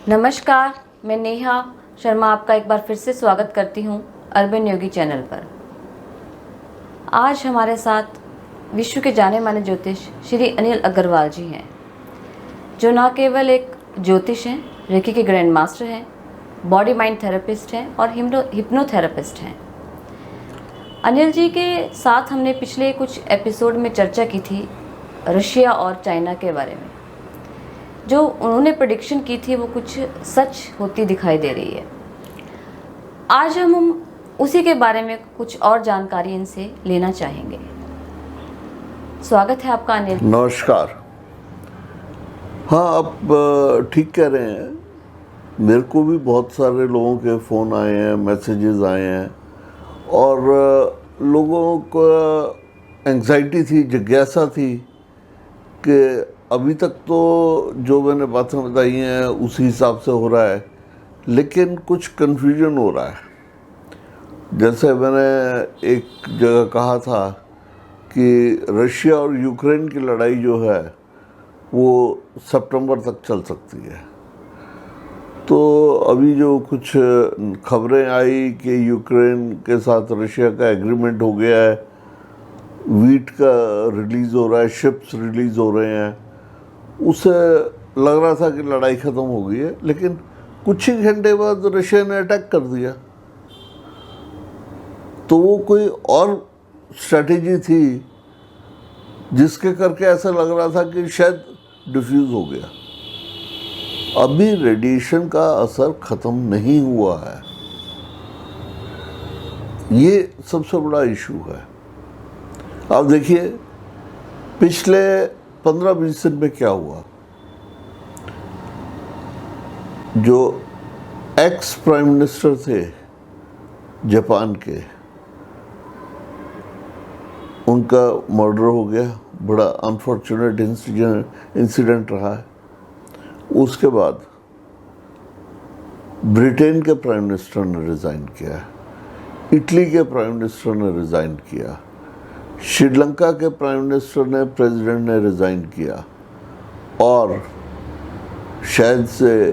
नमस्कार, मैं नेहा शर्मा आपका एक बार फिर से स्वागत करती हूँ अर्बन योगी चैनल पर। आज हमारे साथ विश्व के जाने माने ज्योतिष श्री अनिल अग्रवाल जी हैं, जो न केवल एक ज्योतिष हैं, रेकी के ग्रैंड मास्टर हैं, बॉडी माइंड थेरेपिस्ट हैं और हिप्नोथेरेपिस्ट हैं। अनिल जी के साथ हमने पिछले कुछ एपिसोड में चर्चा की थी रशिया और चाइना के बारे में। जो उन्होंने प्रेडिक्शन की थी वो कुछ सच होती दिखाई दे रही है। आज हम उसी के बारे में कुछ और जानकारी इनसे लेना चाहेंगे। स्वागत है आपका अनिल। नमस्कार। हाँ, आप ठीक कह रहे हैं। मेरे को भी बहुत सारे लोगों के फ़ोन आए हैं, मैसेजेस आए हैं और लोगों को एंग्जाइटी थी, जिज्ञासा थी कि अभी तक तो जो मैंने बातें बताई हैं उसी हिसाब से हो रहा है, लेकिन कुछ कन्फ्यूजन हो रहा है। जैसे मैंने एक जगह कहा था कि रशिया और यूक्रेन की लड़ाई जो है वो सितंबर तक चल सकती है। तो अभी जो कुछ खबरें आई कि यूक्रेन के साथ रशिया का एग्रीमेंट हो गया है, वीट का रिलीज़ हो रहा है, शिप्स रिलीज़ हो रहे हैं, उससे लग रहा था कि लड़ाई ख़त्म हो गई है। लेकिन कुछ ही घंटे बाद रशिया ने अटैक कर दिया। तो वो कोई और स्ट्रैटेजी थी जिसके करके ऐसा लग रहा था कि शायद डिफ्यूज़ हो गया। अभी रेडिएशन का असर ख़त्म नहीं हुआ है, ये सबसे बड़ा इशू है। आप देखिए पिछले 15-20 दिन में क्या हुआ। जो एक्स प्राइम मिनिस्टर थे जापान के, उनका मर्डर हो गया। बड़ा अनफॉर्चुनेट इंसिडेंट रहा है। उसके बाद ब्रिटेन के प्राइम मिनिस्टर ने रिज़ाइन किया, इटली के प्राइम मिनिस्टर ने रिज़ाइन किया, श्रीलंका के प्राइम मिनिस्टर ने, प्रेसिडेंट ने रिज़ाइन किया और शायद से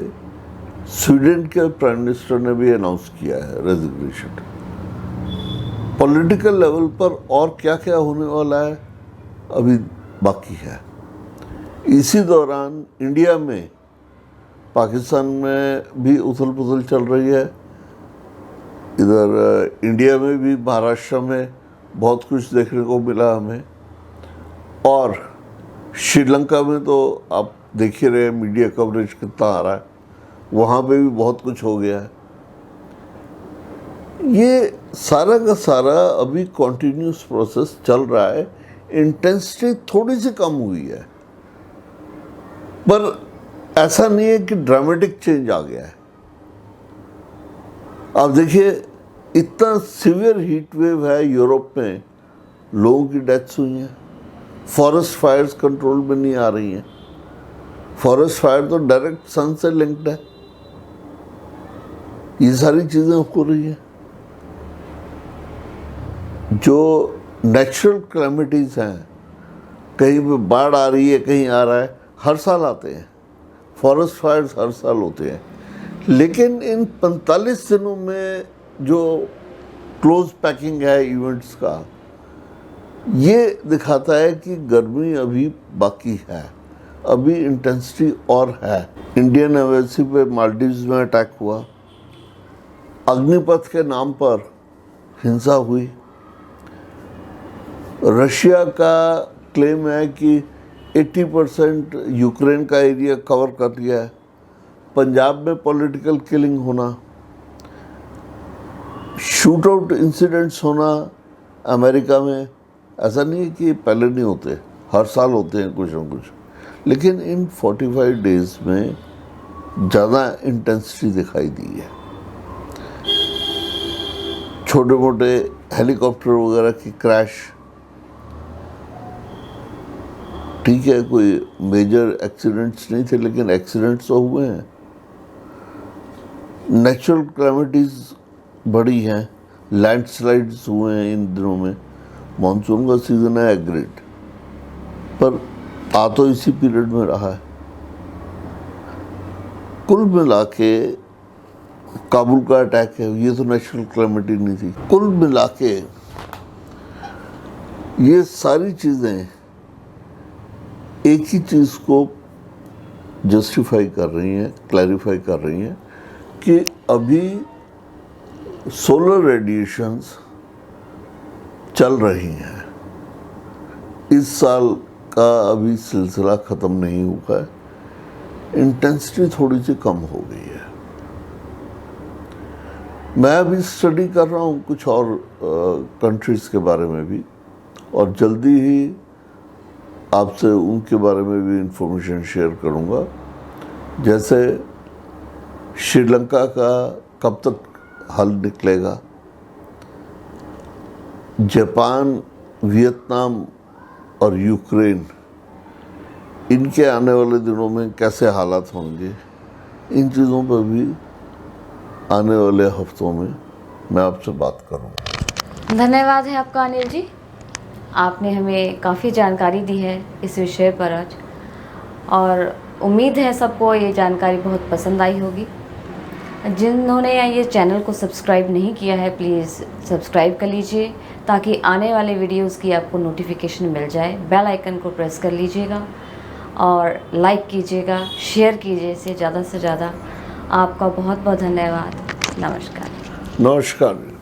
स्वीडन के प्राइम मिनिस्टर ने भी अनाउंस किया है रेजिग्नेशन। पॉलिटिकल लेवल पर और क्या क्या होने वाला है अभी बाकी है। इसी दौरान इंडिया में, पाकिस्तान में भी उथल पुथल चल रही है। इधर इंडिया में भी महाराष्ट्र में बहुत कुछ देखने को मिला हमें, और श्रीलंका में तो आप देख ही रहे मीडिया कवरेज कितना आ रहा है, वहाँ पे भी बहुत कुछ हो गया है। ये सारा का सारा अभी कॉन्टिन्यूस प्रोसेस चल रहा है। इंटेंसिटी थोड़ी सी कम हुई है, पर ऐसा नहीं है कि ड्रामेटिक चेंज आ गया है। आप देखिए इतना सीवियर हीट वेव है यूरोप में, लोगों की डेथ्स हुई हैं। फॉरेस्ट फायर्स कंट्रोल में नहीं आ रही हैं। फॉरेस्ट फायर तो डायरेक्ट सन से लिंक्ड है। ये सारी चीज़ें हो रही हैं। जो नेचुरल कैलेमिटीज़ हैं, कहीं पे बाढ़ आ रही है, कहीं आ रहा है, हर साल आते हैं। फॉरेस्ट फायर्स हर साल होते हैं। लेकिन इन 45 दिनों में जो क्लोज पैकिंग है इवेंट्स का, ये दिखाता है कि गर्मी अभी बाकी है, अभी इंटेंसिटी और है। इंडियन एम्बेसी पे मालदीव्स में अटैक हुआ, अग्निपथ के नाम पर हिंसा हुई। रशिया का क्लेम है कि 80% यूक्रेन का एरिया कवर कर लिया है। पंजाब में पॉलिटिकल किलिंग होना, शूट आउट इंसिडेंट्स होना अमेरिका में, ऐसा नहीं है कि पहले नहीं होते, हर साल होते हैं कुछ न कुछ। लेकिन इन 45 डेज में ज़्यादा इंटेंसिटी दिखाई दी है। छोटे मोटे हेलीकॉप्टर वगैरह की क्रैश, ठीक है, कोई मेजर एक्सीडेंट्स नहीं थे, लेकिन एक्सीडेंट्स तो हुए हैं। नेचुरल कैलेमिटीज़ बड़ी हैं, लैंडस्लाइड्स हुए हैं इन दिनों में। मानसून का सीज़न है, एग्रेड, पर आ तो इसी पीरियड में रहा है। कुल मिला के काबुल का अटैक है, ये तो नेशनल क्लैमिटी नहीं थी। कुल मिला के ये सारी चीज़ें एक ही चीज़ को जस्टिफाई कर रही हैं, क्लैरिफाई कर रही हैं कि अभी सोलर रेडिएशंस चल रही हैं। इस साल का अभी सिलसिला ख़त्म नहीं हुआ है, इंटेंसिटी थोड़ी सी कम हो गई है। मैं अभी स्टडी कर रहा हूँ कुछ और कंट्रीज़ के बारे में भी, और जल्दी ही आपसे उनके बारे में भी इंफॉर्मेशन शेयर करूँगा। जैसे श्रीलंका का कब तक हल निकलेगा, जापान, वियतनाम और यूक्रेन, इनके आने वाले दिनों में कैसे हालात होंगे, इन चीज़ों पर भी आने वाले हफ्तों में मैं आपसे बात करूँगा। धन्यवाद है आपका अनिल जी, आपने हमें काफ़ी जानकारी दी है इस विषय पर आज, और उम्मीद है सबको ये जानकारी बहुत पसंद आई होगी। जिन्होंने ये चैनल को सब्सक्राइब नहीं किया है, प्लीज़ सब्सक्राइब कर लीजिए ताकि आने वाले वीडियोस की आपको नोटिफिकेशन मिल जाए। बेल आइकन को प्रेस कर लीजिएगा और लाइक कीजिएगा, शेयर कीजिए इसे ज़्यादा से ज़्यादा। आपका बहुत बहुत धन्यवाद। नमस्कार। नमस्कार।